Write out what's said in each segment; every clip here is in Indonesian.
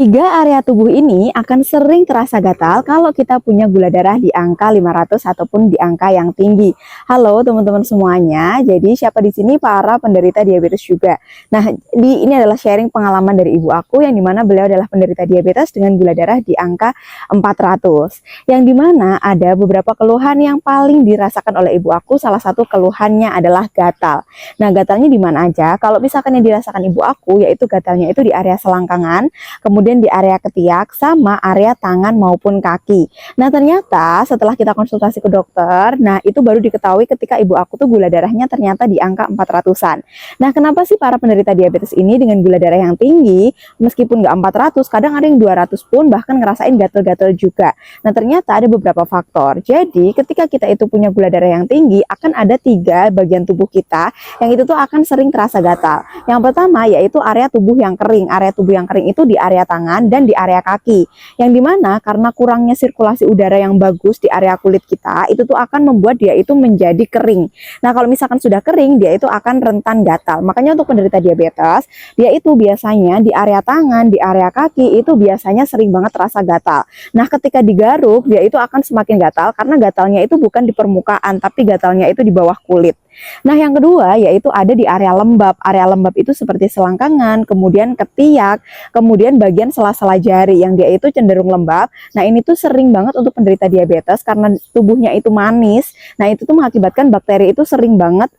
Tiga area tubuh ini akan sering terasa gatal kalau kita punya gula darah di angka 500 ataupun di angka yang tinggi. Halo teman-teman semuanya, jadi siapa di sini para penderita diabetes juga. Nah, ini adalah sharing pengalaman dari ibu aku yang dimana beliau adalah penderita diabetes dengan gula darah di angka 400. Yang dimana ada beberapa keluhan yang paling dirasakan oleh ibu aku, salah satu keluhannya adalah gatal. Nah, gatalnya di mana aja? Kalau misalkan yang dirasakan ibu aku, yaitu gatalnya itu di area selangkangan, kemudian di area ketiak sama area tangan maupun kaki. Nah, ternyata setelah kita konsultasi ke dokter, nah itu baru diketahui ketika ibu aku tuh gula darahnya ternyata di angka 400-an. Nah, kenapa sih para penderita diabetes ini dengan gula darah yang tinggi, meskipun nggak 400, kadang ada yang 200 pun bahkan ngerasain gatel-gatel juga. Nah, ternyata ada beberapa faktor. Jadi, ketika kita itu punya gula darah yang tinggi, akan ada 3 bagian tubuh kita yang itu tuh akan sering terasa gatal. Yang pertama yaitu area tubuh yang kering. Area tubuh yang kering itu di area tangan dan di area kaki, yang dimana karena kurangnya sirkulasi udara yang bagus di area kulit kita, itu tuh akan membuat dia itu menjadi kering. Nah, kalau misalkan sudah kering, dia itu akan rentan gatal. Makanya untuk penderita diabetes, dia itu biasanya di area tangan, di area kaki itu biasanya sering banget terasa gatal. Nah, ketika digaruk, dia itu akan semakin gatal karena gatalnya itu bukan di permukaan, tapi gatalnya itu di bawah kulit. Nah, yang kedua yaitu ada di area lembab. Area lembab itu seperti selangkangan, kemudian ketiak, kemudian bagian sela-sela jari yang dia itu cenderung lembab. Nah, ini tuh sering banget untuk penderita diabetes karena tubuhnya itu manis. Nah, itu tuh mengakibatkan bakteri itu sering banget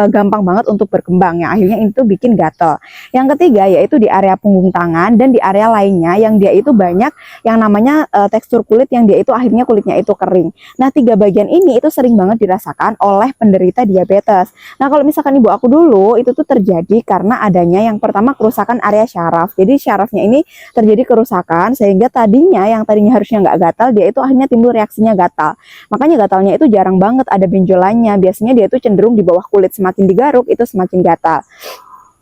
gampang banget untuk berkembang, yang akhirnya itu bikin gatal. Yang ketiga yaitu di area punggung tangan dan di area lainnya yang dia itu banyak yang namanya tekstur kulit yang dia itu akhirnya kulitnya itu kering. Nah, 3 bagian ini itu sering banget dirasakan oleh penderita diabetes. Nah, kalau misalkan ibu aku dulu itu tuh terjadi karena adanya yang pertama kerusakan area syaraf. Jadi syarafnya ini terjadi kerusakan sehingga yang tadinya harusnya nggak gatal, dia itu akhirnya timbul reaksinya gatal. Makanya gatalnya itu jarang banget ada benjolannya. Biasanya dia itu cenderung di bawah kulit, semakin digaruk itu semakin gatal.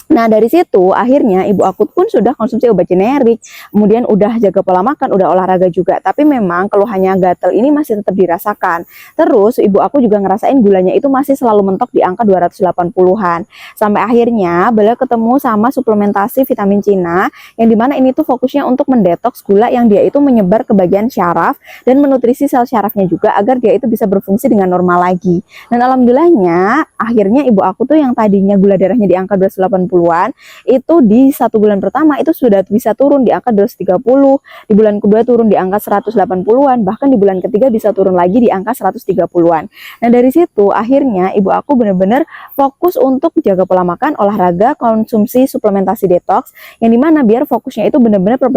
Nah, dari situ akhirnya ibu aku pun sudah konsumsi obat generik, kemudian udah jaga pola makan, udah olahraga juga, tapi memang keluhannya gatal ini masih tetap dirasakan. Terus ibu aku juga ngerasain gulanya itu masih selalu mentok di angka 280-an. Sampai akhirnya beliau ketemu sama suplementasi vitamin Cina, yang dimana ini tuh fokusnya untuk mendetoks gula yang dia itu menyebar ke bagian syaraf dan menutrisi sel syarafnya juga agar dia itu bisa berfungsi dengan normal lagi. Dan alhamdulillahnya akhirnya ibu aku tuh yang tadinya gula darahnya di angka 280 itu di 1 bulan pertama itu sudah bisa turun di angka 230, di bulan kedua turun di angka 180-an, bahkan di bulan ketiga bisa turun lagi di angka 130-an. Nah, dari situ akhirnya ibu aku benar-benar fokus untuk jaga pola makan, olahraga, konsumsi suplementasi detox, yang dimana biar fokusnya itu benar-benar perbaikan